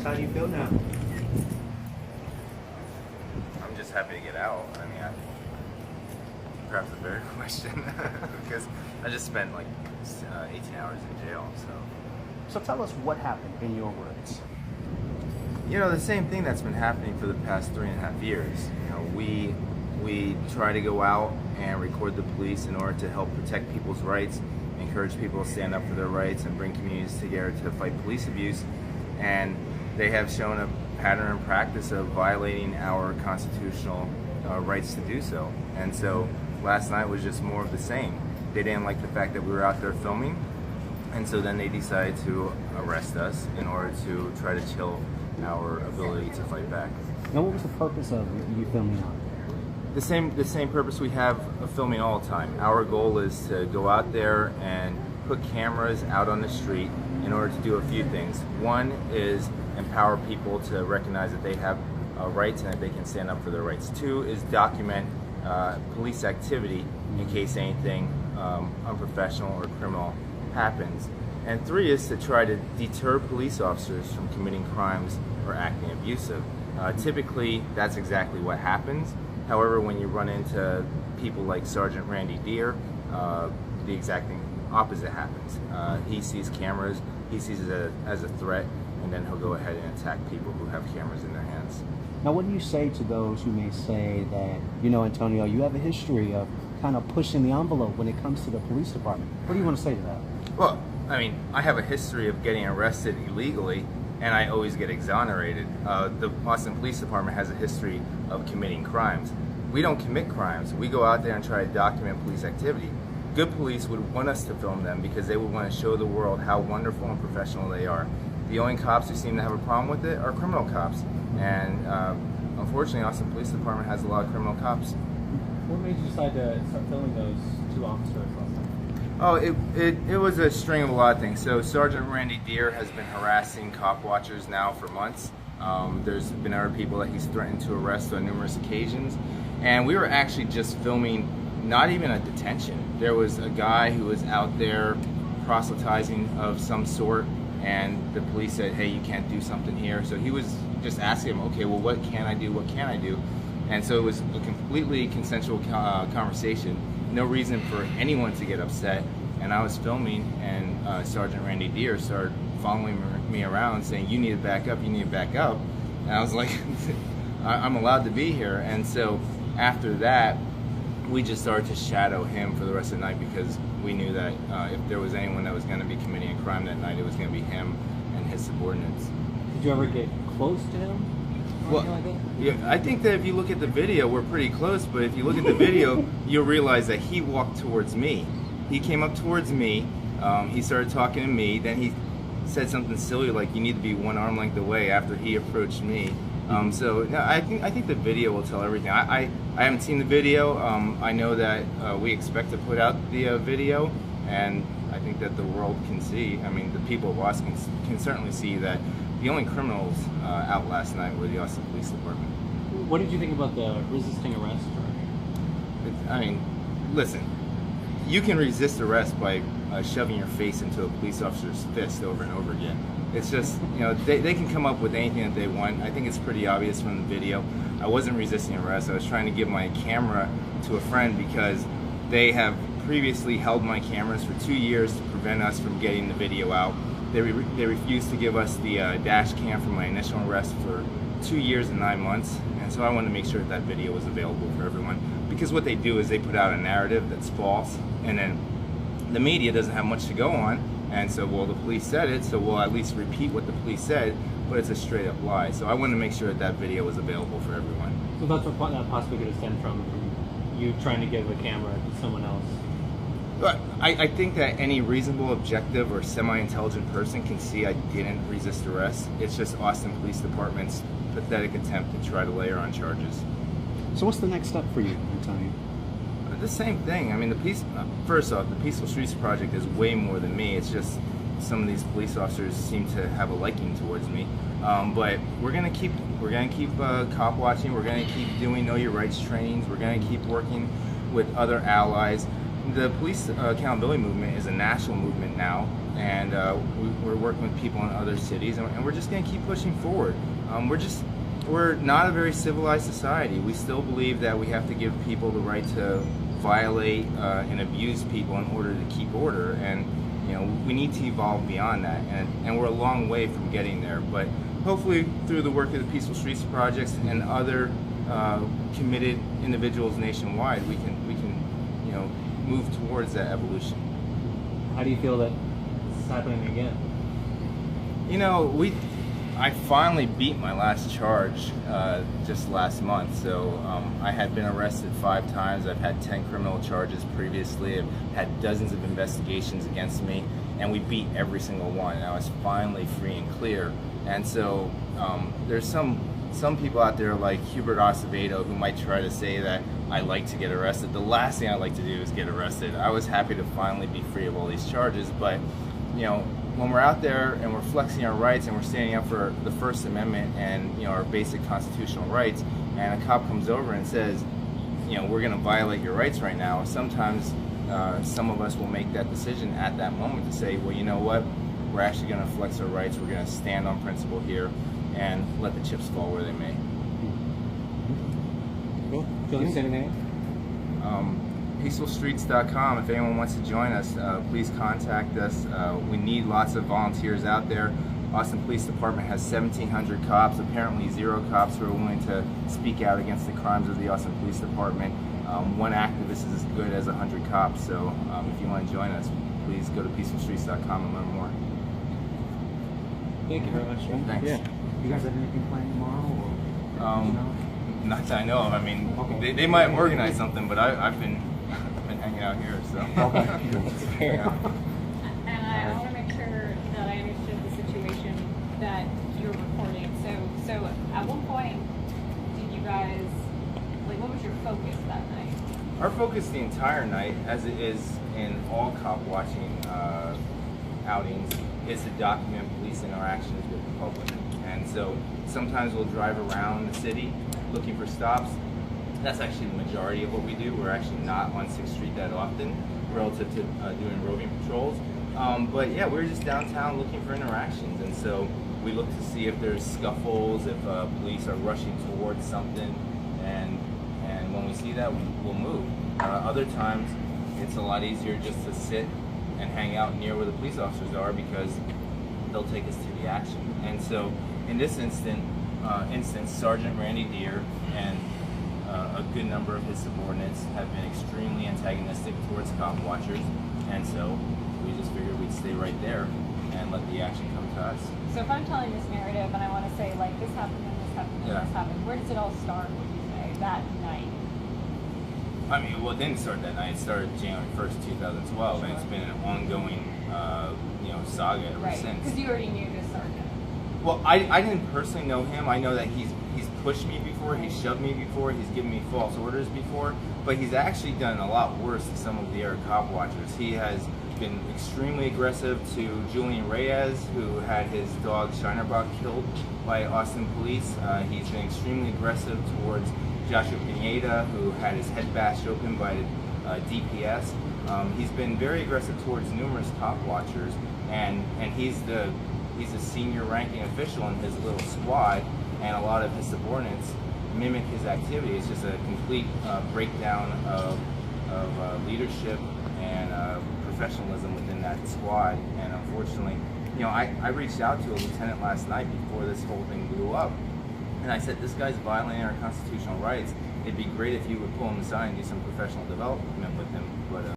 How do you feel now? I'm just happy to get out. I mean, perhaps a better question, because I just spent like 18 hours in jail. So tell us what happened in your words. You know, the same thing that's been happening for the past 3.5 years. You know, we try to go out and record the police in order to help protect people's rights, encourage people to stand up for their rights, and bring communities together to fight police abuse. And they have shown a pattern and practice of violating our constitutional rights to do so. And so last night was just more of the same. They didn't like the fact that we were out there filming, and so then they decided to arrest us in order to try to chill our ability to fight back. Now, what was the purpose of you filming on? The same purpose we have of filming all the time. Our goal is to go out there and put cameras out on the street in order to do a few things. One is empower people to recognize that they have rights and that they can stand up for their rights. Two is document police activity in case anything unprofessional or criminal happens. And three is to try to deter police officers from committing crimes or acting abusive. Typically, that's exactly what happens. However, when you run into people like Sergeant Randy Deere, the exact opposite happens. He sees cameras, he sees it as a threat, and then he'll go ahead and attack people who have cameras in their hands. Now, what do you say to those who may say that, you know, Antonio, you have a history of kind of pushing the envelope when it comes to the police department? What do you want to say to that? Well, I mean, I have a history of getting arrested illegally, and I always get exonerated. The Austin Police Department has a history of committing crimes. We don't commit crimes. We go out there and try to document police activity. Good police would want us to film them because they would want to show the world how wonderful and professional they are. The only cops who seem to have a problem with it are criminal cops. And unfortunately, Austin Police Department has a lot of criminal cops. What made you decide to start filming those two officers last night? Oh, it was a string of a lot of things. So Sergeant Randy Deere has been harassing cop watchers now for months. There's been other people that he's threatened to arrest on numerous occasions. And we were actually just filming not even a detention. There was a guy who was out there proselytizing of some sort, and the police said, hey, you can't do something here. So he was just asking him, okay, well, what can I do? What can I do? And so it was a completely consensual conversation. No reason for anyone to get upset. And I was filming, and Sergeant Randy Deere started following me around saying, you need to back up, you need to back up. And I was like, I'm allowed to be here. And so after that, we just started to shadow him for the rest of the night because we knew that if there was anyone that was going to be committing a crime that night, it was going to be him and his subordinates. Did you ever get close to him? Well, like that? Yeah, I think that if you look at the video, we're pretty close, but if you look at the video, you'll realize that he walked towards me. He came up towards me, he started talking to me, then he said something silly like, you need to be one arm length away after he approached me. So no, I think the video will tell everything. I haven't seen the video. I know that we expect to put out the video, and I think that the world can see. I mean, the people of Austin can certainly see that the only criminals out last night were the Austin Police Department. What did you think about the resisting arrest charge? I mean, listen, you can resist arrest by shoving your face into a police officer's fist over and over again. It's just, you know, they can come up with anything that they want. I think it's pretty obvious from the video. I wasn't resisting arrest. I was trying to give my camera to a friend because they have previously held my cameras for 2 years to prevent us from getting the video out. They refused to give us the dash cam from my initial arrest for 2 years and 9 months. And so I wanted to make sure that that video was available for everyone. Because what they do is they put out a narrative that's false, and then the media doesn't have much to go on. And so, well, the police said it, so we'll at least repeat what the police said, but it's a straight up lie. So I wanted to make sure that that video was available for everyone. So that's what that possibly could have stemmed from you trying to give a camera to someone else. But I think that any reasonable, objective, or semi-intelligent person can see I didn't resist arrest. It's just Austin Police Department's pathetic attempt to try to layer on charges. So what's the next step for you, Antonio? The same thing. I mean, first off, the Peaceful Streets Project is way more than me. It's just some of these police officers seem to have a liking towards me. But we're gonna keep cop watching. We're gonna keep doing Know Your Rights trainings. We're gonna keep working with other allies. The police accountability movement is a national movement now, and we're working with people in other cities, and we're just going to keep pushing forward. We're not a very civilized society. We still believe that we have to give people the right to violate and abuse people in order to keep order, and we need to evolve beyond that, and we're a long way from getting there. But hopefully, through the work of the Peaceful Streets projects and other committed individuals nationwide, we can move towards that evolution. How do you feel that it's happening again? I finally beat my last charge just last month. So I had been arrested 5 times. I've had 10 criminal charges previously. I've had dozens of investigations against me, and we beat every single one. And I was finally free and clear. And so there's some people out there like Hubert Acevedo who might try to say that I like to get arrested. The last thing I like to do is get arrested. I was happy to finally be free of all these charges, but when we're out there and we're flexing our rights and we're standing up for the First Amendment and our basic constitutional rights, and a cop comes over and says, we're going to violate your rights right now, sometimes some of us will make that decision at that moment to say, well, you know what, we're actually going to flex our rights, we're going to stand on principle here and let the chips fall where they may. Cool. Can you say anything? Peacefulstreets.com. If anyone wants to join us, please contact us. We need lots of volunteers out there. Austin Police Department has 1,700 cops, apparently 0 cops who are willing to speak out against the crimes of the Austin Police Department. One activist is as good as 100 cops, so if you want to join us, please go to peacefulstreets.com and learn more. Thank you very much. Thanks. Yeah. You guys have anything planned tomorrow? Or, Not that I know of. I mean, okay. they might organize something, but I've been hanging out here, so. Okay. Yeah. And I want to make sure that I understood the situation that you're reporting. So at one point, did you guys, what was your focus that night? Our focus the entire night, as it is in all cop watching outings, is to document police interactions with the public. And so sometimes we'll drive around the city looking for stops. That's actually the majority of what we do. We're actually not on 6th Street that often relative to doing roving patrols. But yeah, we're just downtown looking for interactions. And so we look to see if there's scuffles, if police are rushing towards something. And when we see that, we'll move. Other times, it's a lot easier just to sit and hang out near where the police officers are because they'll take us to the action. And so in this instance, Sergeant Randy Deere and a good number of his subordinates have been extremely antagonistic towards cop watchers, and so we just figured we'd stay right there and let the action come to us. So if I'm telling this narrative and I want to say, this happened and this happened and this happened, where does it all start, would you say, that night? I mean, well, it didn't start that night. It started January 1st, 2012, and it's been an ongoing, saga ever since. Because you already knew this sergeant. Well, I didn't personally know him. I know that he's pushed me before, he's shoved me before, he's given me false orders before, but he's actually done a lot worse to some of the other cop watchers. He has been extremely aggressive to Julian Reyes, who had his dog Shinerbach killed by Austin police. He's been extremely aggressive towards Joshua Pineda, who had his head bashed open by DPS. He's been very aggressive towards numerous cop watchers, and he's a senior ranking official in his little squad, and a lot of his subordinates mimic his activity. It's just a complete breakdown of leadership and professionalism within that squad. And unfortunately, I reached out to a lieutenant last night before this whole thing blew up, and I said, this guy's violating our constitutional rights. It'd be great if you would pull him aside and do some professional development with him. But